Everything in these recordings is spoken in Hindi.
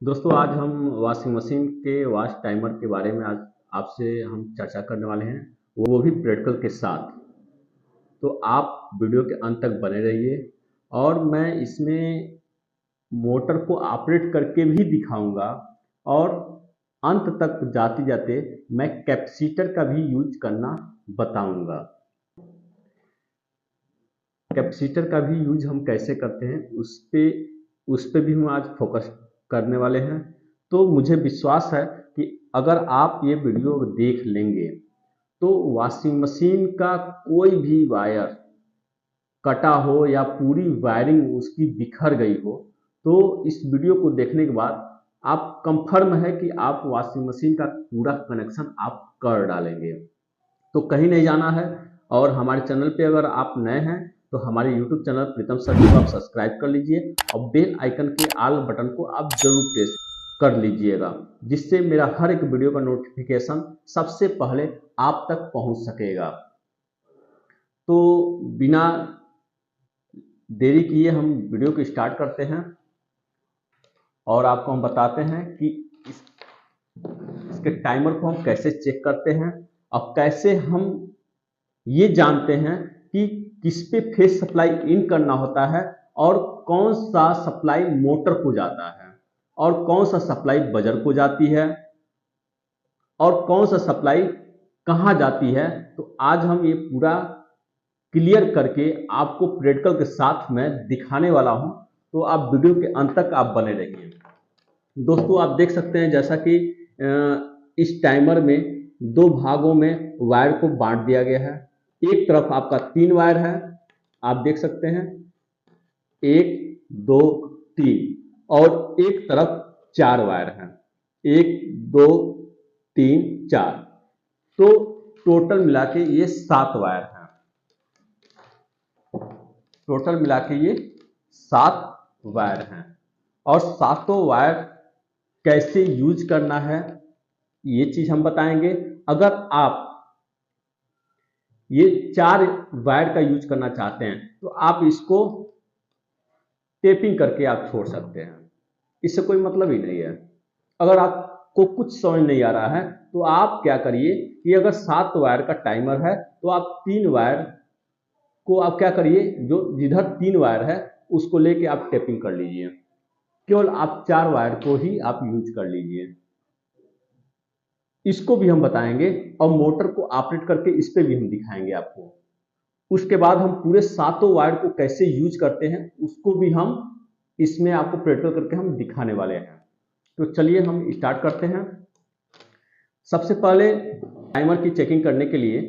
दोस्तों आज हम वॉशिंग मशीन के वॉश टाइमर के बारे में आज आपसे हम चर्चा करने वाले हैं, वो भी प्रैक्टिकल के साथ। तो आप वीडियो के अंत तक बने रहिए और मैं इसमें मोटर को ऑपरेट करके भी दिखाऊंगा और अंत तक जाते जाते मैं कैपेसिटर का भी यूज करना बताऊंगा। कैपेसिटर का भी यूज हम कैसे करते हैं उस पे भी हम आज फोकस करने वाले हैं। तो मुझे विश्वास है कि अगर आप ये वीडियो देख लेंगे तो वॉशिंग मशीन का कोई भी वायर कटा हो या पूरी वायरिंग उसकी बिखर गई हो तो इस वीडियो को देखने के बाद आप कंफर्म है कि आप वॉशिंग मशीन का पूरा कनेक्शन आप कर डालेंगे। तो कहीं नहीं जाना है। और हमारे चैनल पे अगर आप नए हैं तो हमारे यूट्यूब चैनल प्रीतम सर को आप सब्सक्राइब कर लीजिए और बेल आइकन के ऑल बटन को आप जरूर प्रेस कर लीजिएगा, जिससे मेरा हर एक वीडियो का नोटिफिकेशन सबसे पहले आप तक पहुंच सकेगा। तो बिना देरी किए हम वीडियो को स्टार्ट करते हैं और आपको हम बताते हैं कि इसके टाइमर को हम कैसे चेक करते हैं और कैसे हम ये जानते हैं कि किस पे फेज सप्लाई इन करना होता है और कौन सा सप्लाई मोटर को जाता है और कौन सा सप्लाई बजर को जाती है और कौन सा सप्लाई कहां जाती है। तो आज हम ये पूरा क्लियर करके आपको प्रैक्टिकल के साथ में दिखाने वाला हूं। तो आप वीडियो के अंत तक आप बने रहिए। दोस्तों आप देख सकते हैं जैसा कि इस टाइमर में दो भागों में वायर को बांट दिया गया है। एक तरफ आपका 3 वायर है, आप देख सकते हैं 1 2 3, और एक तरफ 4 वायर है, 1 2 3 4। तो टोटल मिला के ये 7 वायर हैं। टोटल मिला के ये 7 वायर हैं और सातों वायर कैसे यूज करना है ये चीज हम बताएंगे। अगर आप ये 4 वायर का यूज करना चाहते हैं तो आप इसको टेपिंग करके आप छोड़ सकते हैं, इससे कोई मतलब ही नहीं है। अगर आपको कुछ समझ नहीं आ रहा है तो आप क्या करिए कि अगर 7 वायर का टाइमर है तो आप 3 वायर को आप क्या करिए, जो जिधर 3 वायर है उसको लेके आप टेपिंग कर लीजिए। केवल आप 4 वायर को ही आप यूज कर लीजिए। इसको भी हम बताएंगे और मोटर को ऑपरेट करके इस पे भी हम दिखाएंगे आपको। उसके बाद हम पूरे सातों वायर को कैसे यूज करते हैं उसको भी हम इसमें आपको प्रैक्टिकल करके हम दिखाने वाले हैं। तो चलिए हम स्टार्ट करते हैं। सबसे पहले टाइमर की चेकिंग करने के लिए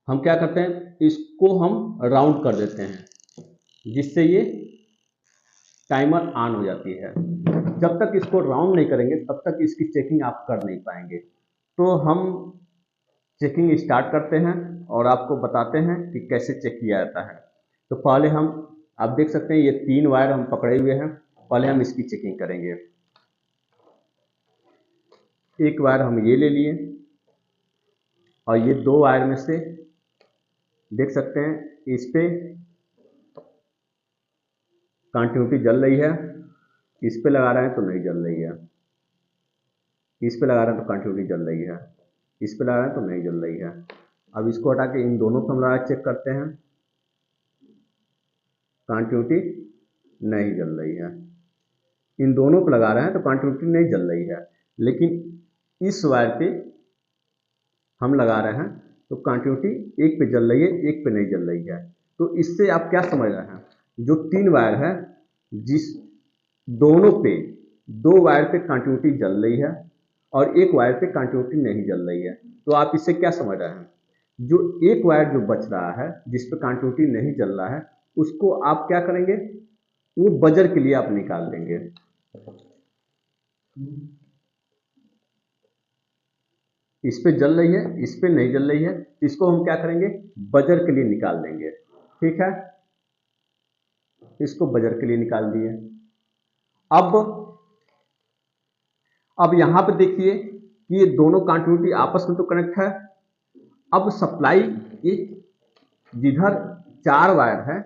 हम क्या करते हैं, इसको हम राउंड कर देते हैं, जिससे ये टाइमर ऑन हो जाती है। जब तक इसको राउंड नहीं करेंगे तब तक इसकी चेकिंग आप कर नहीं पाएंगे। तो हम चेकिंग स्टार्ट करते हैं और आपको बताते हैं कि कैसे चेक किया जाता है। तो पहले हम, आप देख सकते हैं ये 3 वायर हम पकड़े हुए हैं, पहले हम इसकी चेकिंग करेंगे। एक वायर हम ये ले लिए और ये 2 वायर में से देख सकते हैं इस पे कंटिन्यूटी जल रही है, इस पे लगा रहे हैं तो नहीं जल रही है, इस पे लगा रहे हैं तो कंटिन्यूटी जल रही है, इस पे लगा रहे हैं तो नहीं जल रही है। अब इसको हटा के इन दोनों को हम लगा चेक करते हैं, कंटिन्यूटी नहीं जल रही है। इन दोनों पे लगा रहे हैं तो कंटिन्यूटी नहीं जल रही है, लेकिन इस वायर पे हम लगा रहे हैं तो कंटिन्यूटी एक पे जल रही है, एक पे नहीं जल रही है। तो इससे आप क्या समझ रहे हैं, जो 3 वायर है जिस दोनों पे 2 वायर पे कंटिन्यूटी जल रही है और एक वायर पे कंटिन्यूटी नहीं जल रही है। तो आप इससे क्या समझ रहे हैं, जो एक वायर जो बच रहा है जिस पे कंटिन्यूटी नहीं जल रहा है उसको आप क्या करेंगे, वो बजर के लिए आप निकाल देंगे। इस पे जल रही है, इस पे नहीं जल रही है, इसको हम क्या करेंगे, बजर के लिए निकाल देंगे। ठीक है, इसको बजर के लिए निकाल दिए। अब यहां पे देखिए कि ये दोनों कंटिन्यूटी आपस में तो कनेक्ट है। अब सप्लाई ये जिधर 4 वायर है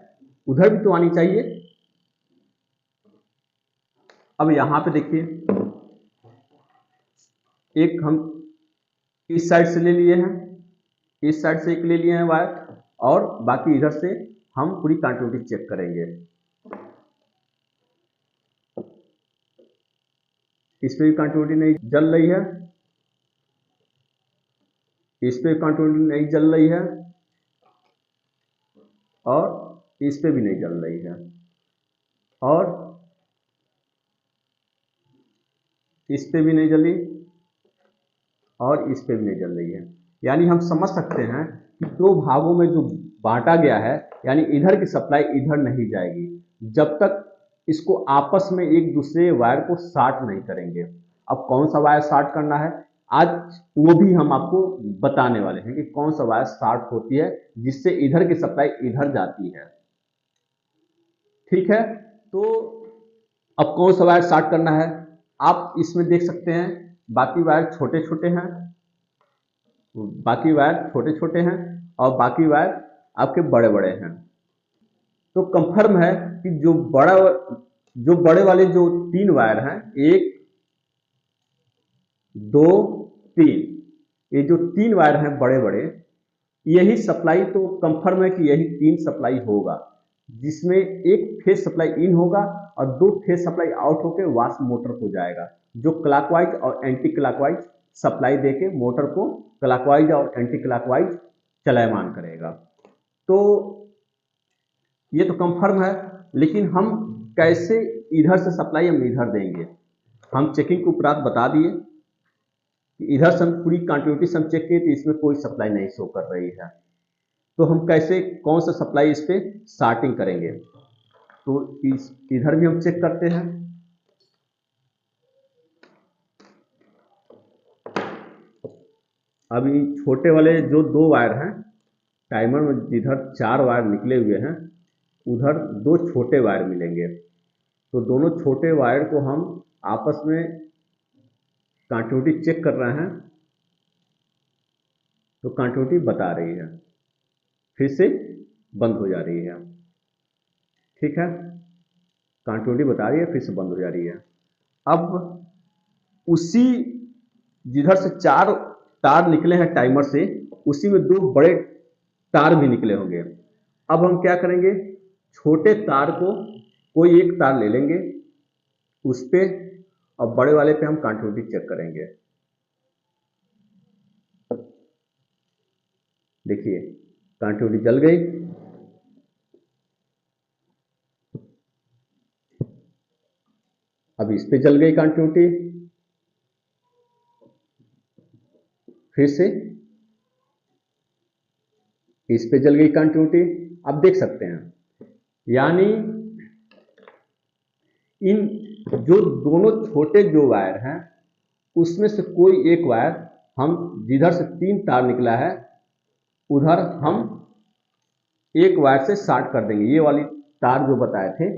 उधर भी तो आनी चाहिए। अब यहाँ पे देखिए, एक हम इस साइड से ले लिए हैं, इस साइड से एक ले लिए हैं वायर, और बाकी इधर से हम पूरी कंटिन्यूटी चेक करेंगे। इस पे भी कंटिन्यूटी नहीं जल रही है, इस पे कंटिन्यूटी नहीं जल रही है, और इस पे भी नहीं जल रही है, और इस पे भी नहीं जली, और इस पे भी नहीं जल रही है। यानी हम समझ सकते हैं कि दो भागों में जो बांटा गया है, यानी इधर की सप्लाई इधर नहीं जाएगी जब तक इसको आपस में एक दूसरे वायर को शॉर्ट नहीं करेंगे। अब कौन सा वायर शॉर्ट करना है, आज वो भी हम आपको बताने वाले हैं कि कौन सा वायर शॉर्ट होती है जिससे इधर की सप्लाई इधर जाती है। ठीक है, तो अब कौन सा वायर शॉर्ट करना है, आप इसमें देख सकते हैं बाकी वायर छोटे छोटे हैं, बाकी वायर छोटे छोटे हैं, और बाकी वायर आपके बड़े बड़े हैं। तो कंफर्म है कि जो बड़े वाले जो 3 वायर हैं, 1 2 3, ये जो 3 वायर हैं बड़े बड़े, यही सप्लाई तो कंफर्म है कि यही 3 सप्लाई होगा, जिसमें एक फेज सप्लाई इन होगा और 2 फेज सप्लाई आउट होकर वाश मोटर को जाएगा, जो क्लॉकवाइज और एंटी क्लॉकवाइज सप्लाई देके मोटर को क्लॉकवाइज और एंटी क्लॉकवाइज चलायमान करेगा। तो ये तो कंफर्म है, लेकिन हम कैसे इधर से सप्लाई हम इधर देंगे। हम चेकिंग के उपरांत बता दिए कि इधर से हम पूरी कंटिन्यूटी से हम चेक किए तो इसमें कोई सप्लाई नहीं शो कर रही है, तो हम कैसे कौन सा सप्लाई इस पे स्टार्टिंग करेंगे। तो इधर भी हम चेक करते हैं। अभी छोटे वाले जो 2 वायर हैं टाइमर में, जिधर 4 वायर निकले हुए हैं उधर 2 छोटे वायर मिलेंगे, तो दोनों छोटे वायर को हम आपस में कंटिन्यूटी चेक कर रहे हैं, तो कंटिन्यूटी बता रही है, फिर से बंद हो जा रही है। ठीक है, कंटिन्यूटी बता रही है, फिर से बंद हो जा रही है। अब उसी जिधर से 4 तार निकले हैं टाइमर से, उसी में 2 बड़े तार भी निकले होंगे। अब हम क्या करेंगे, छोटे तार को कोई एक तार ले लेंगे उस पे, और बड़े वाले पे हम कंटिन्यूटी चेक करेंगे। देखिए कंटिन्यूटी जल गई, अब इस पे जल गई कंटिन्यूटी, फिर से इस पे जल गई कंटिन्यूटी। अब देख सकते हैं, यानी इन जो दोनों छोटे जो वायर हैं उसमें से कोई एक वायर हम, जिधर से 3 तार निकला है उधर हम एक वायर से शॉर्ट कर देंगे। ये वाली तार जो बताए थे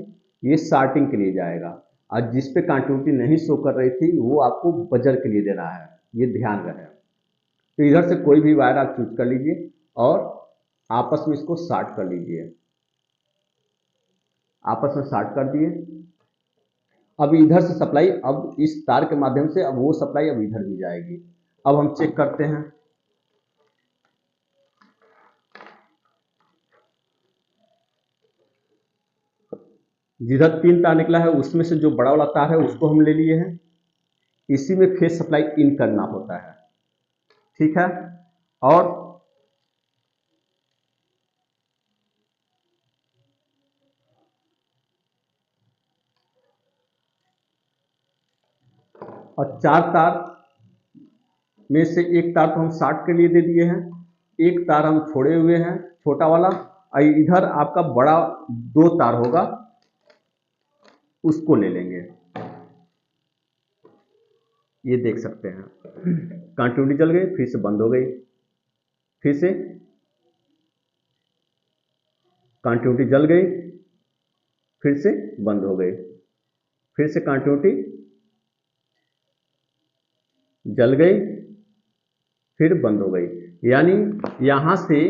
ये शॉर्टिंग के लिए जाएगा, और जिस पे कंटिन्यूटी नहीं शो कर रही थी वो आपको बजर के लिए देना है, ये ध्यान रहे। तो इधर से कोई भी वायर आप चूज कर लीजिए और आपस में इसको शॉर्ट कर लीजिए। आपस में शॉर्ट कर दिए। अब इधर से सप्लाई, अब इस तार के माध्यम से अब वो सप्लाई अब इधर भी जाएगी। अब हम चेक करते हैं, जिधर 3 तार निकला है उसमें से जो बड़ा वाला तार है उसको हम ले लिए हैं, इसी में फेज सप्लाई इन करना होता है। ठीक है, और और 4 तार में से एक तार तो हम शॉर्ट के लिए दे दिए हैं, एक तार हम छोड़े हुए हैं छोटा वाला, और इधर आपका बड़ा 2 तार होगा उसको ले लेंगे। ये देख सकते हैं कंटिन्यूटी जल गई, फिर से बंद हो गई, फिर से कंटिन्यूटी जल गई, फिर से बंद हो गई, फिर से कंटिन्यूटी जल गई, फिर बंद हो गई। यानी यहां से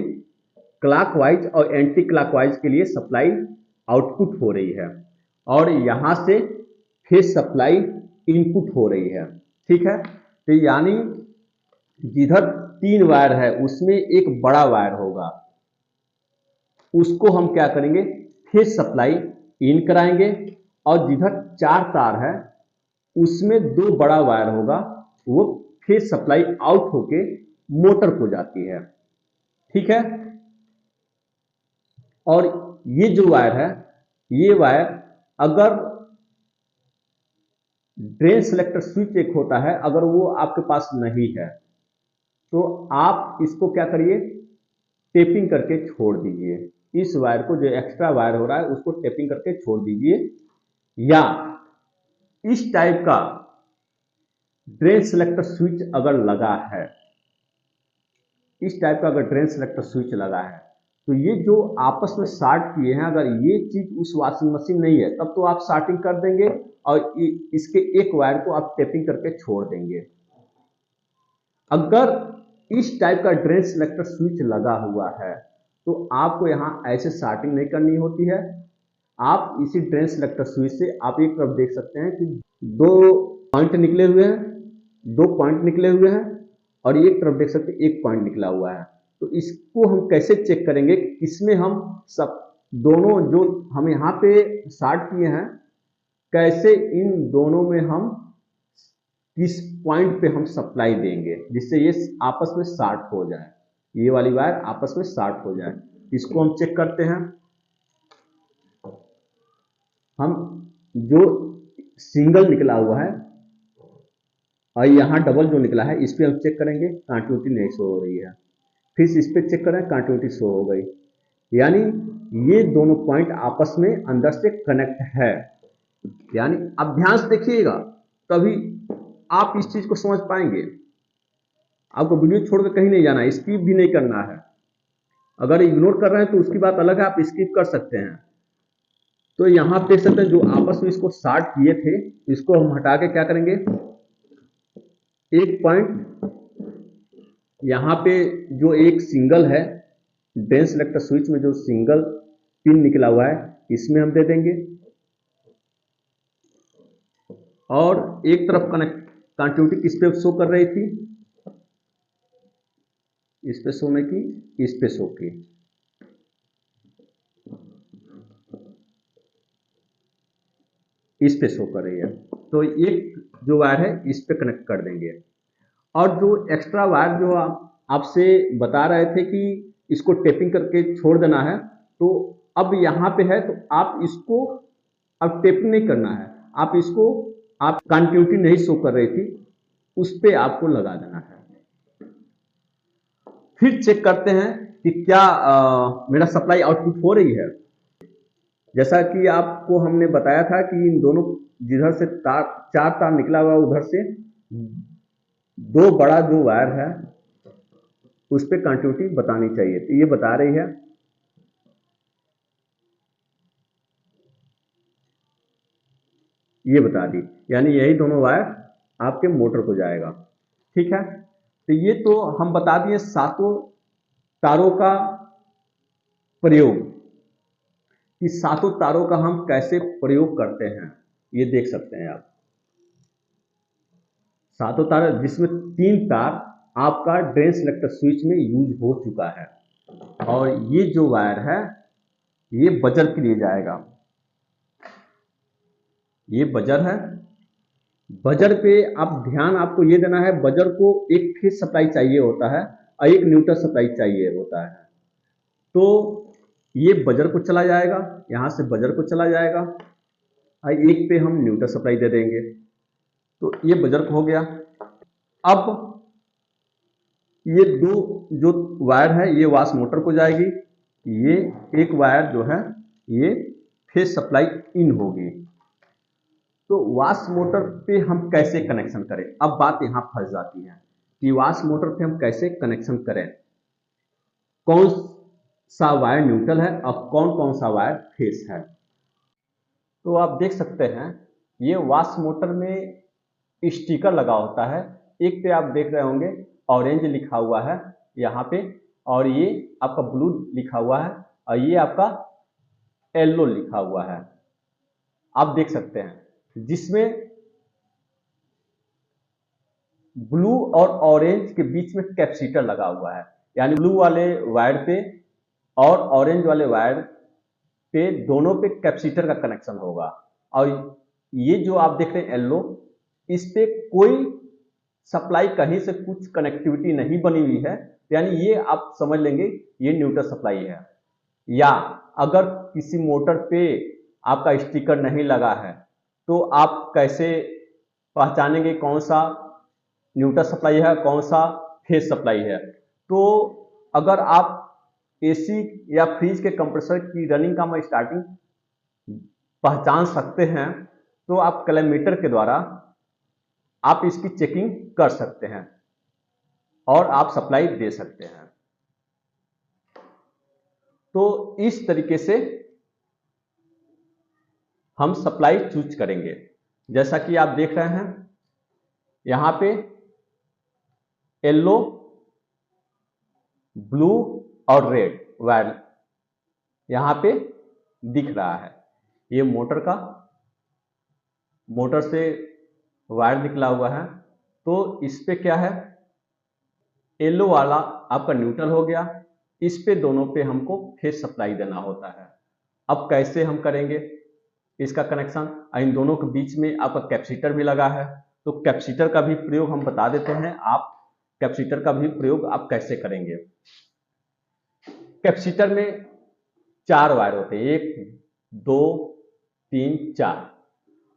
क्लॉकवाइज और एंटी क्लॉकवाइज के लिए सप्लाई आउटपुट हो रही है, और यहां से फेज सप्लाई इनपुट हो रही है। ठीक है, तो यानी जिधर 3 वायर है उसमें एक बड़ा वायर होगा, उसको हम क्या करेंगे, फेज सप्लाई इन कराएंगे, और जिधर 4 तार है उसमें 2 बड़ा वायर होगा, वो फेज सप्लाई आउट होके मोटर को जाती है। ठीक है, और ये जो वायर है, ये वायर अगर ड्रेन सेलेक्टर स्विच एक होता है, अगर वो आपके पास नहीं है तो आप इसको क्या करिए, टेपिंग करके छोड़ दीजिए। इस वायर को, जो एक्स्ट्रा वायर हो रहा है, उसको टेपिंग करके छोड़ दीजिए, या इस टाइप का ड्रेन सेलेक्टर स्विच अगर लगा है, इस टाइप का अगर ड्रेन सेलेक्टर स्विच लगा है, तो ये जो आपस में शार्ट किए हैं, अगर ये चीज उस वॉशिंग मशीन नहीं है तब तो आप शार्टिंग कर देंगे और इसके एक वायर को आप टेपिंग करके छोड़ देंगे। अगर इस टाइप का ड्रेन सेलेक्टर स्विच लगा हुआ है तो आपको यहाँ ऐसे शार्टिंग नहीं करनी होती है। आप इसी ड्रेन सेलेक्टर स्विच से आप एक तरफ देख सकते हैं कि 2 पॉइंट निकले हुए हैं, 2 पॉइंट निकले हुए हैं, और एक तरफ देख सकते हैं 1 पॉइंट निकला हुआ है। तो इसको हम कैसे चेक करेंगे, किसमें हम सब दोनों जो हम यहाँ पे शार्ट किए हैं, कैसे इन दोनों में हम किस पॉइंट पे हम सप्लाई देंगे जिससे ये आपस में शार्ट हो जाए, ये वाली वायर आपस में शार्ट हो जाए। इसको हम चेक करते हैं। हम जो सिंगल निकला हुआ है और यहाँ डबल जो निकला है, इस पे हम चेक करेंगे, कंटिन्यूटी नहीं शो हो रही है। फिर इस पे चेक करें, कंटिन्यूटी शो हो गई, यानी ये दोनों पॉइंट आपस में अंदर से कनेक्ट है। यानी अब ध्यान से देखिएगा, तभी आप इस चीज को समझ पाएंगे। आपको वीडियो छोड़कर कहीं नहीं जाना है, स्किप भी नहीं करना है। अगर इग्नोर कर रहे हैं तो उसकी बात अलग है, आप स्किप कर सकते हैं। तो यहाँ देख सकते हैं जो आपस में इसको शार्ट किए थे, इसको हम हटा के क्या करेंगे, एक पॉइंट यहाँ पे जो एक सिंगल है, ड्रेन सेलेक्टर स्विच में जो सिंगल पिन निकला हुआ है, इसमें हम दे देंगे, और एक तरफ कंटिन्यूटी किस पे शो कर रही थी, इस पे शो नहीं की, इस पे शो की। इस पे शो कर रही है, तो एक जो वायर है इस पे कनेक्ट कर देंगे। और जो एक्स्ट्रा वायर जो आपसे बता रहे थे कि इसको टेपिंग करके छोड़ देना है, तो अब यहाँ पे है, तो आप इसको अब टेपिंग नहीं करना है, आप इसको, आप कंटिन्यूटी नहीं शो कर रही थी उस पे आपको लगा देना है। फिर चेक करते हैं कि क्या मेरा सप्लाई आउटपुट हो रही है। जैसा कि आपको हमने बताया था कि इन दोनों, जिधर से तार 4 तार निकला हुआ, उधर से 2 बड़ा जो वायर है उस पर कंटिन्यूटी बतानी चाहिए, तो ये बता रही है। ये बता दी, यानी यही दोनों वायर आपके मोटर को जाएगा। ठीक है, तो ये तो हम बता दिए सातों तारों का प्रयोग, कि सातों तारों का हम कैसे प्रयोग करते हैं, ये देख सकते हैं आप। सातों तार, जिसमें 3 तार आपका ड्रेन सेलेक्टर स्विच में यूज हो चुका है, और ये जो वायर है ये बजर के लिए जाएगा। ये बजर है, बजर पे आप ध्यान आपको ये देना है, बजर को एक फेज सप्लाई चाहिए होता है और एक न्यूट्रल सप्लाई चाहिए होता है। तो ये बजर को चला जाएगा, यहाँ से बजर को चला जाएगा, और एक पे हम न्यूट्रल सप्लाई दे देंगे, तो ये बजर को हो गया। अब ये 2 जो वायर है ये वाश मोटर को जाएगी, ये एक वायर जो है ये फेज सप्लाई इन होगी। तो वाश मोटर पे हम कैसे कनेक्शन करें, अब बात यहां फंस जाती है कि वाश मोटर पे हम कैसे कनेक्शन करें, कौन सा वायर न्यूट्रल है और कौन कौन सा वायर फेज है। तो आप देख सकते हैं ये वाश मोटर में स्टिकर लगा होता है, एक पे आप देख रहे होंगे ऑरेंज लिखा हुआ है यहाँ पे, और ये आपका ब्लू लिखा हुआ है, और ये आपका येलो लिखा हुआ है, आप देख सकते हैं। जिसमें ब्लू और ऑरेंज के बीच में कैपेसिटर लगा हुआ है, यानी ब्लू वाले वायर पे और ऑरेंज वाले वायर पे दोनों पे कैपेसिटर का कनेक्शन होगा। और ये जो आप देख रहे हैं येलो, इस पे कोई सप्लाई कहीं से कुछ कनेक्टिविटी नहीं बनी हुई है, यानी ये आप समझ लेंगे ये न्यूट्रल सप्लाई है। या अगर किसी मोटर पे आपका स्टिकर नहीं लगा है तो आप कैसे पहचानेंगे कौन सा न्यूट्रल सप्लाई है कौन सा फेज सप्लाई है? तो अगर आप एसी या फ्रिज के कंप्रेसर की रनिंग का मैं स्टार्टिंग पहचान सकते हैं तो आप कैलोमीटर के द्वारा आप इसकी चेकिंग कर सकते हैं और आप सप्लाई दे सकते हैं। तो इस तरीके से हम सप्लाई चूज करेंगे। जैसा कि आप देख रहे हैं यहां पे येलो, ब्लू और रेड वायर यहां पे दिख रहा है। ये मोटर से वायर निकला हुआ है। तो इस पे क्या है, येलो वाला आपका न्यूट्रल हो गया, इस पे दोनों पे हमको फेज सप्लाई देना होता है। अब कैसे हम करेंगे इसका कनेक्शन? इन दोनों के बीच में आपका कैपेसिटर भी लगा है, तो कैपेसिटर का भी प्रयोग हम बता देते हैं। आप कैपेसिटर का भी प्रयोग आप कैसे करेंगे? कैपेसिटर में 4 वायर होते हैं, 1 2 3 4।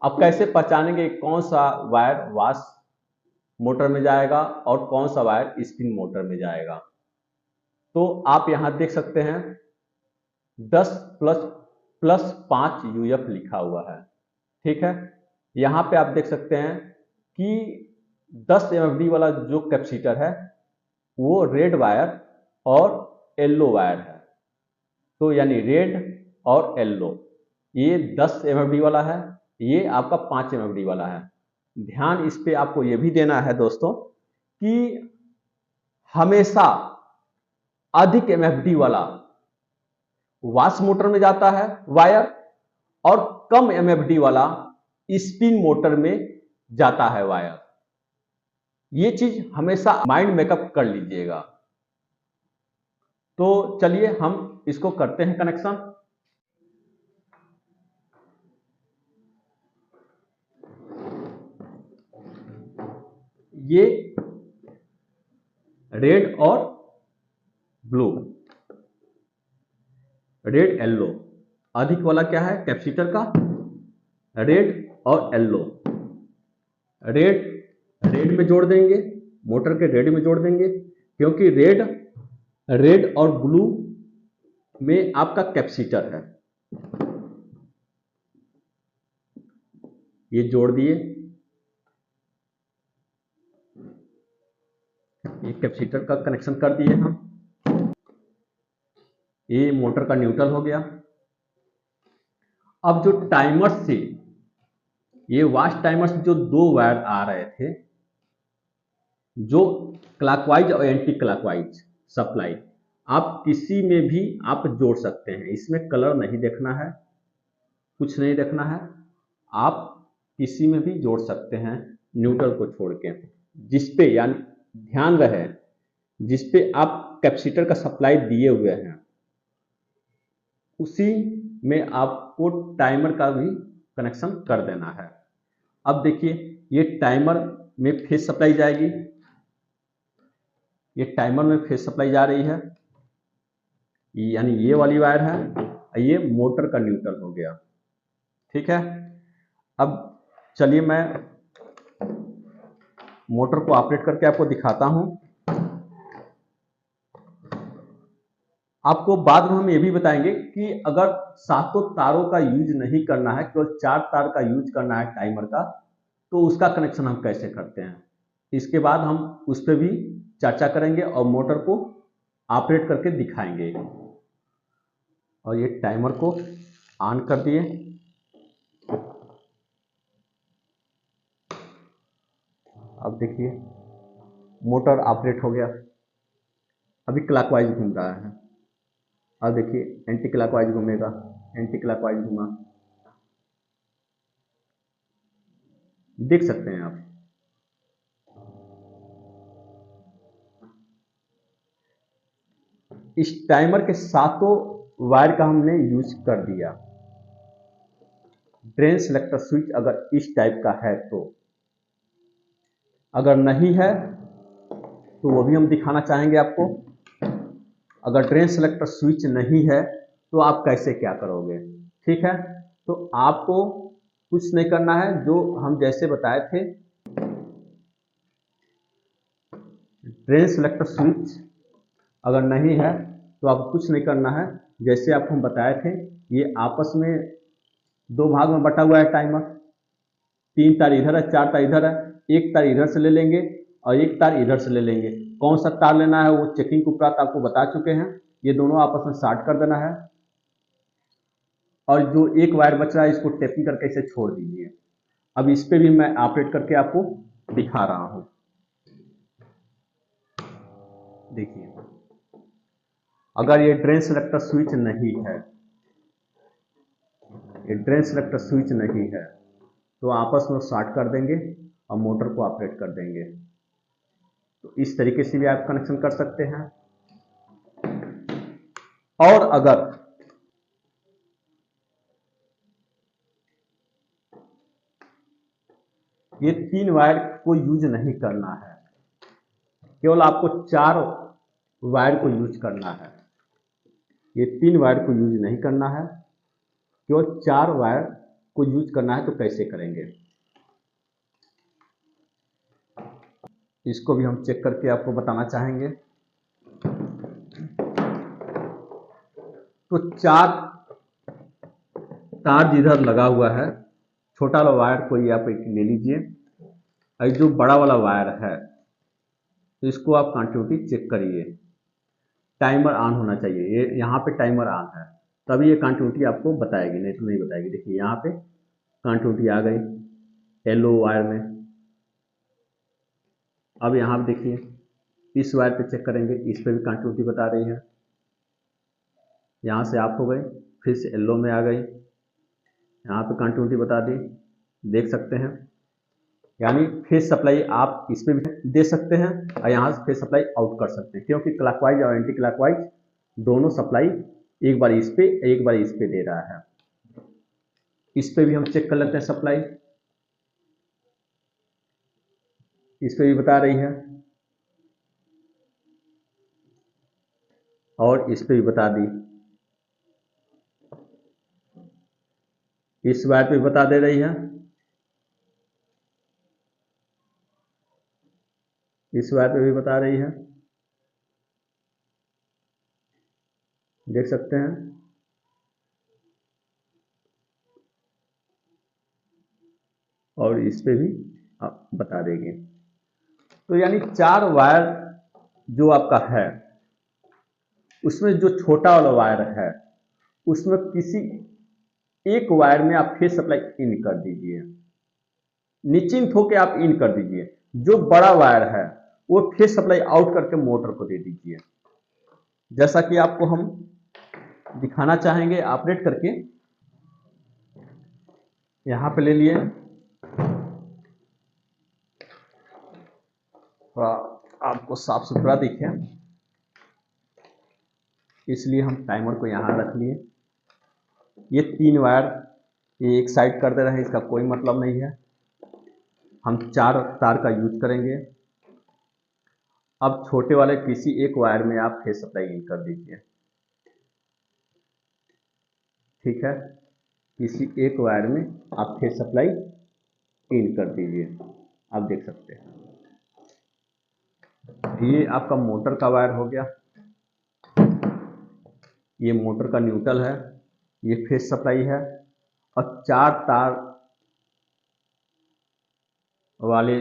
अब कैसे पहचानेंगे कौन सा वायर वाश मोटर में जाएगा और कौन सा वायर स्पिन मोटर में जाएगा? तो आप यहां देख सकते हैं 10 प्लस 5 यूएफ लिखा हुआ है, ठीक है। यहां पे आप देख सकते हैं कि 10 एमएफडी वाला जो कैपेसिटर है वो रेड वायर और येलो वायर है। तो यानी रेड और येलो, ये 10 एमएफडी वाला है, ये आपका 5 एमएफडी वाला है। ध्यान इस पे आपको ये भी देना है दोस्तों कि हमेशा अधिक एमएफडी वाला वाश मोटर में जाता है वायर और कम एमएफडी वाला स्पिन मोटर में जाता है वायर। ये चीज हमेशा माइंड मेकअप कर लीजिएगा। तो चलिए हम इसको करते हैं कनेक्शन। ये रेड और ब्लू, रेड येलो, अधिक वाला क्या है कैपेसिटर का, रेड और येलो। रेड में जोड़ देंगे, मोटर के रेड में जोड़ देंगे, क्योंकि रेड और ब्लू में आपका कैपेसिटर है। ये जोड़ दिए, ये कैपेसिटर का कनेक्शन कर दिए हम। ये मोटर का न्यूट्रल हो गया। अब जो टाइमर से ये वाश टाइमर से जो 2 वायर आ रहे थे, जो क्लॉकवाइज और एंटी क्लॉकवाइज सप्लाई, आप किसी में भी आप जोड़ सकते हैं। इसमें कलर नहीं देखना है, कुछ नहीं देखना है, आप किसी में भी जोड़ सकते हैं न्यूट्रल को छोड़ के। जिसपे यानी ध्यान रहे जिसपे आप कैपेसिटर का सप्लाई दिए हुए हैं उसी में आपको टाइमर का भी कनेक्शन कर देना है। अब देखिए ये टाइमर में फेज सप्लाई जाएगी, ये टाइमर में फेज सप्लाई जा रही है, यानी ये वाली वायर है, ये मोटर का न्यूट्रल हो गया, ठीक है। अब चलिए मैं मोटर को ऑपरेट करके आपको दिखाता हूं। आपको बाद में हम ये भी बताएंगे कि अगर 7 तारों का यूज नहीं करना है, केवल 4 तार का यूज करना है टाइमर का, तो उसका कनेक्शन हम कैसे करते हैं। इसके बाद हम उस पर भी चर्चा करेंगे और मोटर को ऑपरेट करके दिखाएंगे। और ये टाइमर को ऑन कर दिए। अब देखिए मोटर ऑपरेट हो गया, अभी क्लॉकवाइज घूम रहा है। अब देखिए एंटी क्लॉकवाइज घूमेगा, एंटी क्लॉकवाइज घूमा, देख सकते हैं आप। इस टाइमर के सातों वायर का हमने यूज कर दिया। ड्रेन सेलेक्टर स्विच अगर इस टाइप का है तो, अगर नहीं है तो वो भी हम दिखाना चाहेंगे आपको। अगर ड्रेन सेलेक्टर स्विच नहीं है तो आप कैसे क्या करोगे, ठीक है। तो आपको कुछ नहीं करना है, जो हम जैसे बताए थे, ड्रेन सेलेक्टर स्विच अगर नहीं है तो आपको कुछ नहीं करना है। जैसे आपको हम बताए थे, ये आपस में दो भाग में बटा हुआ है टाइमर। 3 तार इधर है, 4 तार इधर है, एक तार इधर से ले लेंगे और एक तार इधर से ले लेंगे। कौन सा तार लेना है वो चेकिंग के उपरांत आपको बता चुके हैं। ये दोनों आपस में शार्ट कर देना है और जो एक वायर बच रहा है इसको टेपिंग करके इसे छोड़ दीजिए। अब इस पे भी मैं ऑपरेट करके आपको दिखा रहा हूं। देखिए, अगर ये ड्रेन सेलेक्टर स्विच नहीं है, ये ड्रेन सेलेक्टर स्विच नहीं है तो आपस में शॉर्ट कर देंगे और मोटर को ऑपरेट कर देंगे। तो इस तरीके से भी आप कनेक्शन कर सकते हैं। और अगर ये 3 वायर को यूज नहीं करना है, केवल आपको 4 वायर को यूज करना है। ये 3 वायर को यूज नहीं करना है, केवल 4 वायर को यूज करना है। तो कैसे करेंगे, इसको भी हम चेक करके आपको बताना चाहेंगे। तो 4 तार जिधर लगा हुआ है, छोटा वाला वायर कोई आप ले लीजिए और जो बड़ा वाला वायर है इसको आप कंटिन्यूटी चेक करिए। टाइमर ऑन होना चाहिए, ये यहाँ पे टाइमर ऑन है तभी ये कंटिन्यूटी आपको बताएगी, नहीं तो नहीं बताएगी। देखिए यहाँ पे कंटिन्यूटी आ गई येलो वायर में। अब यहाँ पे देखिए इस वायर पे चेक करेंगे, इस पे भी कंटिन्यूटी बता रही है। यहाँ से ऑफ हो गई, फिर से येलो में आ गई, यहाँ पे कंटिन्यूटी बता दी, देख सकते हैं। यानी फेज सप्लाई आप इस पे भी दे सकते हैं और यहाँ से फेज सप्लाई आउट कर सकते हैं, क्योंकि क्लॉकवाइज और एंटी क्लॉकवाइज दोनों सप्लाई एक बार इस पे एक बार इस पे दे रहा है। इस पे भी हम चेक कर लेते हैं सप्लाई, इस पे भी बता रही है और इस पे भी बता दी, इस वायर पे भी बता दे रही है, इस वायर पे भी बता रही है, देख सकते हैं। और इस पे भी आप बता देंगे। तो यानी 4 वायर जो आपका है उसमें जो छोटा वाला वायर है उसमें किसी एक वायर में आप फेज सप्लाई इन कर दीजिए, निश्चिंत होकर आप इन कर दीजिए। जो बड़ा वायर है वो फेज सप्लाई आउट करके मोटर को दे दीजिए। जैसा कि आपको हम दिखाना चाहेंगे ऑपरेट करके। यहां पे ले लिए, थोड़ा आपको साफ सुथरा दिखे इसलिए हम टाइमर को यहां रख लिए। ये 3 वायर ये एक साइड कर दे रहे हैं, इसका कोई मतलब नहीं है, हम 4 तार का यूज करेंगे। अब छोटे वाले किसी एक वायर में आप फेज सप्लाई इन कर दीजिए, ठीक है। किसी एक वायर में आप फेज सप्लाई इन कर दीजिए, आप देख सकते हैं। ये आपका मोटर का वायर हो गया, ये मोटर का न्यूट्रल है, ये फेज सप्लाई है। और 4 तार वाले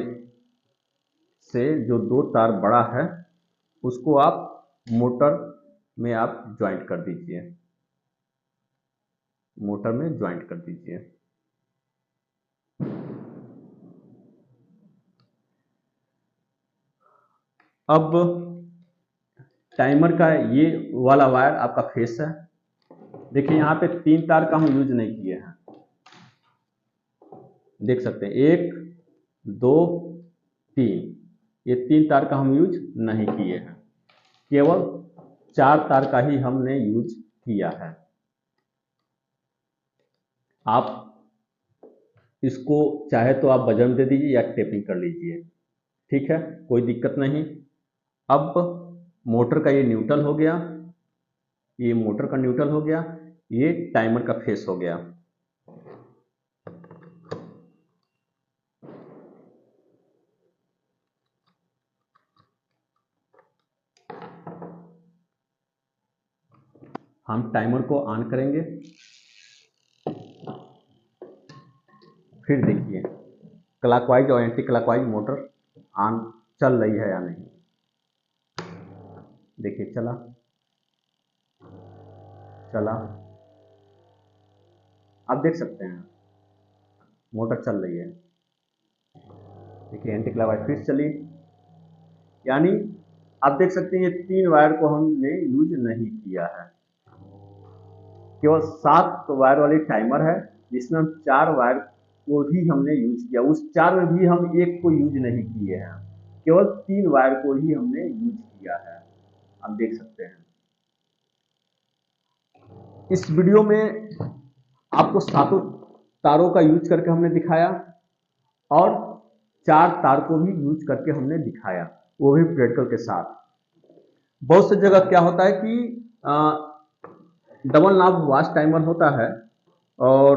से जो 2 तार बड़ा है उसको आप मोटर में आप ज्वाइंट कर दीजिए, मोटर में ज्वाइंट कर दीजिए। अब टाइमर का ये वाला वायर आपका फेस है। देखिए यहाँ पे 3 तार का हम यूज नहीं किए हैं, देख सकते हैं 1 2, 3, ये 3 तार का हम यूज नहीं किए हैं, केवल 4 तार का ही हमने यूज किया है। आप इसको चाहे तो आप बजन दे दीजिए या टेपिंग कर लीजिए, ठीक है, कोई दिक्कत नहीं। अब मोटर का ये न्यूट्रल हो गया, ये मोटर का न्यूट्रल हो गया, ये टाइमर का फेस हो गया। हम टाइमर को ऑन करेंगे, फिर देखिए क्लॉकवाइज और एंटी क्लॉकवाइज मोटर ऑन चल रही है या नहीं। देखिए चला, आप देख सकते हैं मोटर चल रही है। देखिए एंटी क्लॉकवाइज फिर चली, यानी आप देख सकते हैं ये 3 वायर को हमने यूज नहीं किया है, केवल 7 वायर वाली टाइमर है जिसमें हम 4 वायर को ही हमने यूज किया। उस 4 में भी हम 1 को यूज नहीं किए हैं, केवल 3 वायर को ही हमने यूज किया है, आप देख सकते हैं। इस वीडियो में आपको 7 तारों का यूज करके हमने दिखाया और 4 तार को भी यूज करके हमने दिखाया, वो भी प्रैक्टिकल के साथ। बहुत सी जगह क्या होता है कि डबल नॉब वॉच टाइमर होता है और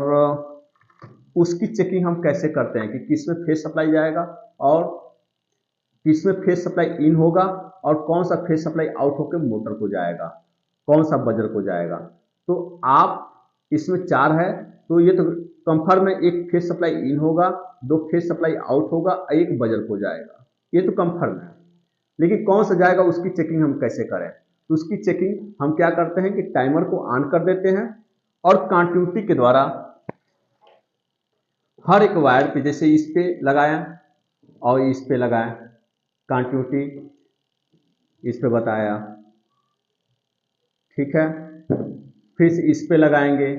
उसकी चेकिंग हम कैसे करते हैं कि किसमें फेज सप्लाई जाएगा और किसमें फेज सप्लाई इन होगा और कौन सा फेज सप्लाई आउट होकर मोटर को जाएगा, कौन सा बजर को जाएगा। तो आप इसमें 4 है तो ये तो कंफर्म है, 1 फेज सप्लाई इन होगा, 2 फेज सप्लाई आउट होगा, 1 बजर को जाएगा, ये तो कंफर्म है। लेकिन कौन सा जाएगा उसकी चेकिंग हम कैसे करें, तो उसकी चेकिंग हम क्या करते हैं कि टाइमर को ऑन कर देते हैं और कंटिन्यूटी के द्वारा हर एक वायर पे, जैसे इस पे लगाया और इस पे लगाया, कंटिन्यूटी इस पे बताया, ठीक है, फिर इस पे लगाएंगे,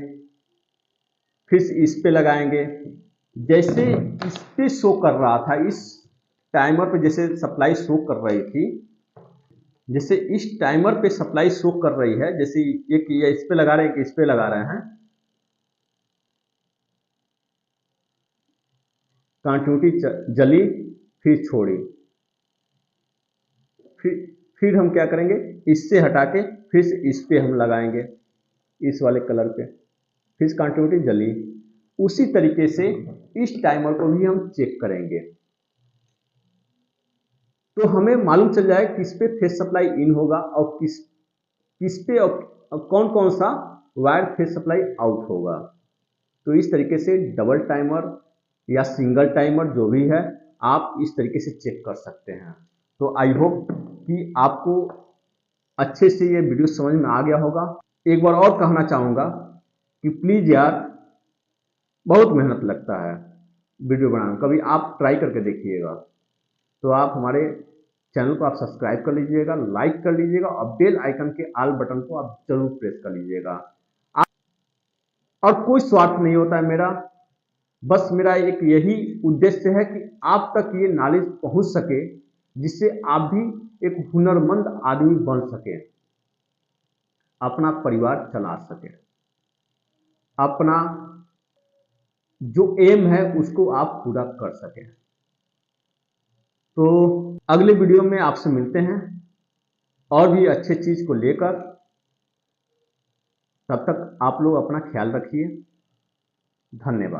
फिर इस पे लगाएंगे। जैसे इस पे शो कर रहा था, इस टाइमर पे जैसे सप्लाई शो कर रही थी, जैसे इस टाइमर पे सप्लाई शो कर रही है, जैसे एक इस पे लगा रहे हैं, इस पे लगा रहे हैं, कंटिन्यूटी जली फिर छोड़ी, फिर हम क्या करेंगे, इससे हटा के फिर इस पे हम लगाएंगे, इस वाले कलर पे, फिर कंटिन्यूटी जली। उसी तरीके से इस टाइमर को भी हम चेक करेंगे तो हमें मालूम चल जाए किस पे फेज सप्लाई इन होगा और किस पे और कौन कौन सा वायर फेज सप्लाई आउट होगा। तो इस तरीके से डबल टाइमर या सिंगल टाइमर जो भी है, आप इस तरीके से चेक कर सकते हैं। तो आई होप कि आपको अच्छे से ये वीडियो समझ में आ गया होगा। एक बार और कहना चाहूँगा कि प्लीज़ यार, बहुत मेहनत लगता है वीडियो बनाना, कभी आप ट्राई करके देखिएगा। तो आप हमारे चैनल को आप सब्सक्राइब कर लीजिएगा, लाइक कर लीजिएगा और बेल आइकन के ऑल बटन को आप जरूर प्रेस कर लीजिएगा। और कोई स्वार्थ नहीं होता है मेरा, बस मेरा एक यही उद्देश्य है कि आप तक ये नॉलेज पहुंच सके, जिससे आप भी एक हुनरमंद आदमी बन सके, अपना परिवार चला सके, अपना जो एम है उसको आप पूरा कर सके। तो अगले वीडियो में आपसे मिलते हैं और भी अच्छे चीज को लेकर। तब तक आप लोग अपना ख्याल रखिए, धन्यवाद।